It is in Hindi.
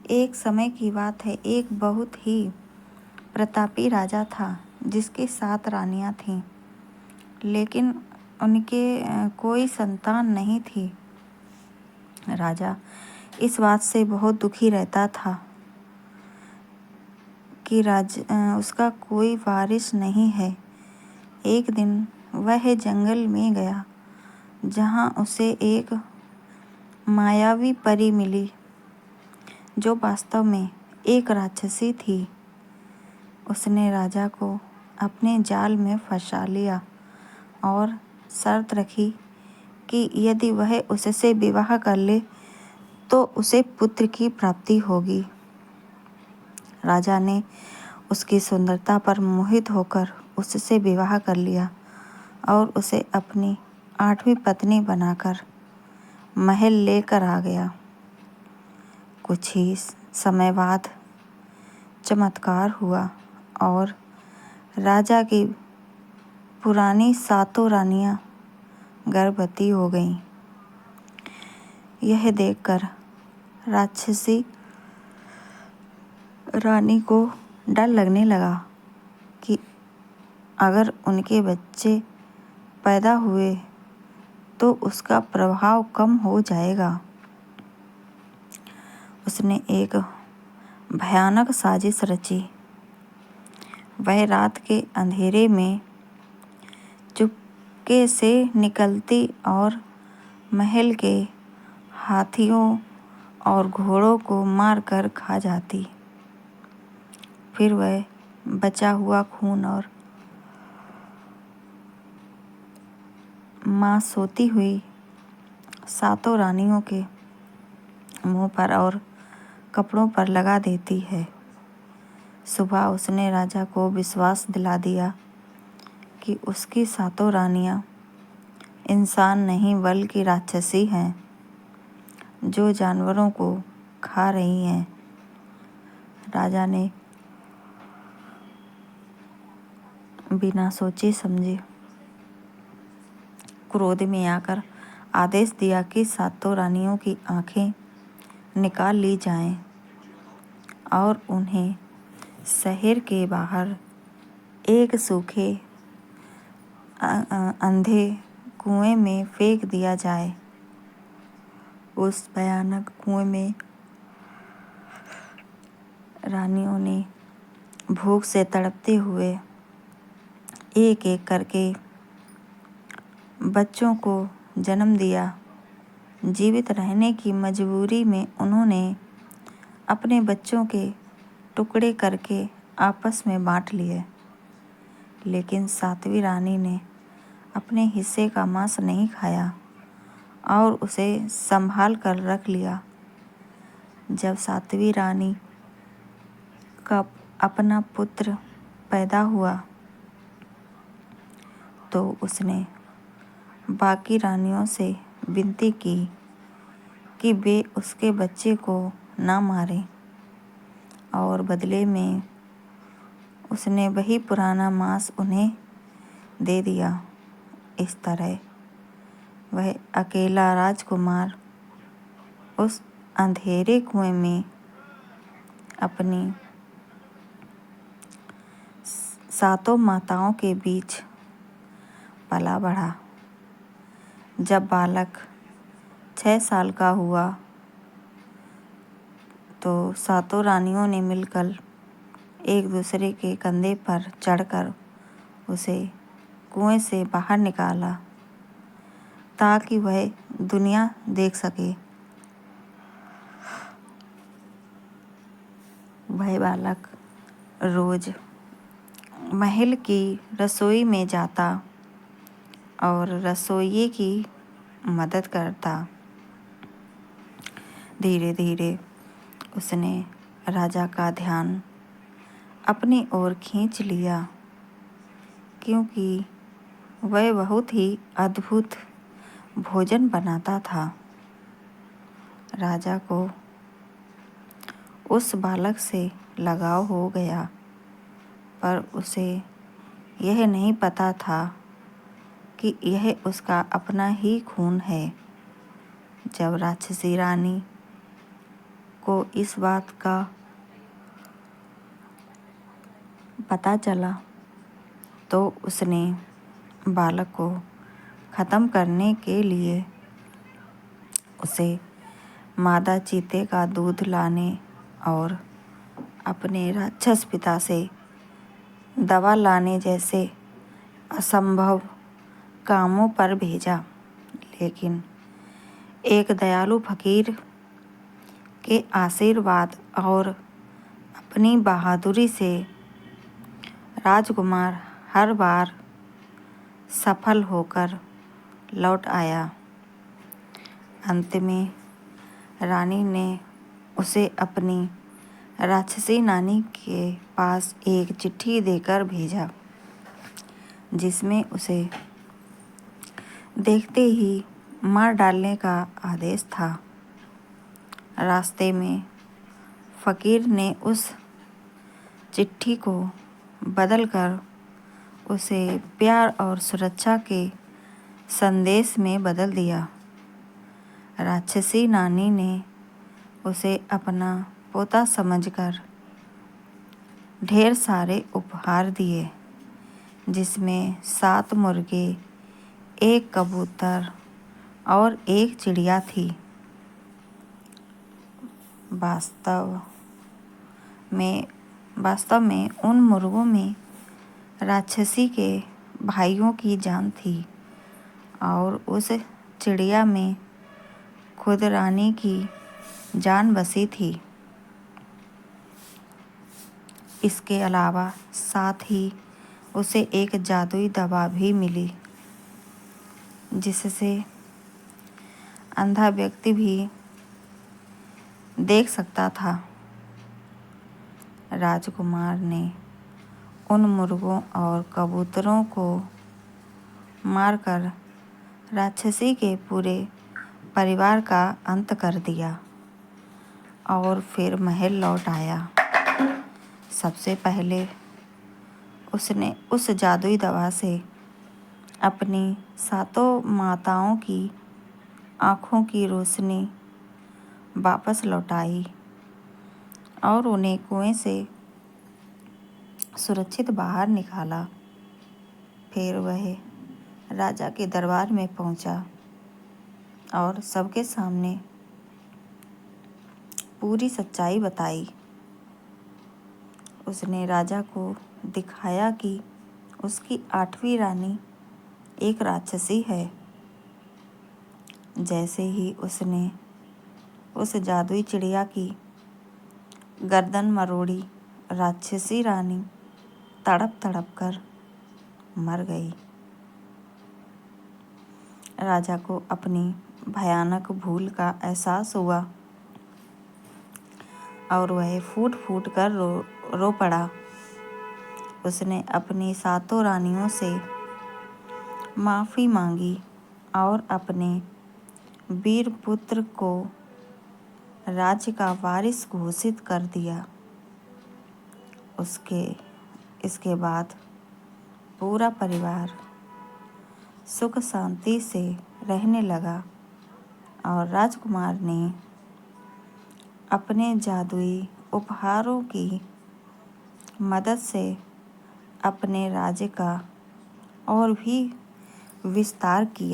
एक समय की बात है, एक बहुत ही प्रतापी राजा था जिसकी 7 रानियां थीं, लेकिन उनके कोई संतान नहीं थी। राजा इस बात से बहुत दुखी रहता था कि उसका कोई वारिस नहीं है। एक दिन वह जंगल में गया, जहाँ उसे एक मायावी परी मिली, जो वास्तव में एक राक्षसी थी। उसने राजा को अपने जाल में फंसा लिया और शर्त रखी कि यदि वह उससे विवाह कर ले तो उसे पुत्र की प्राप्ति होगी। राजा ने उसकी सुंदरता पर मोहित होकर उससे विवाह कर लिया और उसे अपनी 8वीं पत्नी बनाकर महल लेकर आ गया। कुछ ही समय बाद चमत्कार हुआ और राजा की पुरानी 7 रानियां गर्भवती हो गईं। यह देखकर राक्षसी रानी को डर लगने लगा कि अगर उनके बच्चे पैदा हुए तो उसका प्रभाव कम हो जाएगा। उसने एक भयानक साजिश रची। वह रात के अंधेरे में चुपके से निकलती और महल के हाथियों और घोड़ों को मारकर खा जाती। फिर वह बचा हुआ खून और मांस सोती हुई 7 रानियों के मुंह पर और कपड़ों पर लगा देती है। सुबह उसने राजा को विश्वास दिला दिया कि उसकी 7 रानियां इंसान नहीं बल्कि राक्षसी हैं, जो जानवरों को खा रही हैं। राजा ने बिना सोचे समझे क्रोध में आकर आदेश दिया कि 7 रानियों की आंखें निकाल ली जाएं और उन्हें शहर के बाहर एक सूखे अंधे कुएं में फेंक दिया जाए। उस भयानक कुएं में रानियों ने भूख से तड़पते हुए एक एक करके बच्चों को जन्म दिया। जीवित रहने की मजबूरी में उन्होंने अपने बच्चों के टुकड़े करके आपस में बांट लिए, लेकिन 7वीं रानी ने अपने हिस्से का मांस नहीं खाया और उसे संभाल कर रख लिया। जब 7वीं रानी का अपना पुत्र पैदा हुआ तो उसने बाकी रानियों से विनती की कि वे उसके बच्चे को ना मारें, और बदले में उसने वही पुराना मांस उन्हें दे दिया। इस तरह वह अकेला राजकुमार उस अंधेरे कुएं में अपनी 7 माताओं के बीच पला बढ़ा। जब बालक 6 साल का हुआ तो 7 रानियों ने मिलकर एक दूसरे के कंधे पर चढ़कर उसे कुएं से बाहर निकाला ताकि वह दुनिया देख सके। वह बालक रोज महल की रसोई में जाता और रसोइये की मदद करता। धीरे धीरे उसने राजा का ध्यान अपनी ओर खींच लिया, क्योंकि वह बहुत ही अद्भुत भोजन बनाता था। राजा को उस बालक से लगाव हो गया, पर उसे यह नहीं पता था कि यह उसका अपना ही खून है। जब राक्षसी रानी को इस बात का पता चला तो उसने बालक को ख़त्म करने के लिए उसे मादा चीते का दूध लाने और अपने राक्षस पिता से दवा लाने जैसे असंभव कामों पर भेजा। लेकिन एक दयालु फकीर के आशीर्वाद और अपनी बहादुरी से राजकुमार हर बार सफल होकर लौट आया। अंत में रानी ने उसे अपनी राक्षसी नानी के पास एक चिट्ठी देकर भेजा, जिसमें उसे देखते ही मार डालने का आदेश था। रास्ते में फकीर ने उस चिट्ठी को बदलकर उसे प्यार और सुरक्षा के संदेश में बदल दिया। राक्षसी नानी ने उसे अपना पोता समझकर ढेर सारे उपहार दिए, जिसमें 7 मुर्गे, 1 कबूतर और 1 चिड़िया थी। वास्तव में उन मुर्गों में राक्षसी के भाइयों की जान थी और उस चिड़िया में खुद रानी की जान बसी थी। इसके अलावा साथ ही उसे एक जादुई दवा भी मिली, जिससे अंधा व्यक्ति भी देख सकता था। राजकुमार ने उन मुर्गों और कबूतरों को मारकर राक्षसी के पूरे परिवार का अंत कर दिया और फिर महल लौट आया। सबसे पहले उसने उस जादुई दवा से अपनी 7 माताओं की आँखों की रोशनी वापस लौटाई और उन्हें कुएं से सुरक्षित बाहर निकाला। फिर वह राजा के दरबार में पहुंचा और सबके सामने पूरी सच्चाई बताई। उसने राजा को दिखाया कि उसकी 8वीं रानी एक राक्षसी है। जैसे ही उसने उस जादुई चिड़िया की गर्दन मरोड़ी, राक्षसी रानी तड़प तड़प कर मर गई। राजा को अपनी भयानक भूल का एहसास हुआ और वह फूट फूट कर रो पड़ा। उसने अपनी 7 रानियों से माफ़ी मांगी और अपने वीर पुत्र को राज्य का वारिस घोषित कर दिया। इसके बाद पूरा परिवार सुख शांति से रहने लगा और राजकुमार ने अपने जादुई उपहारों की मदद से अपने राज्य का और भी विस्तार किया।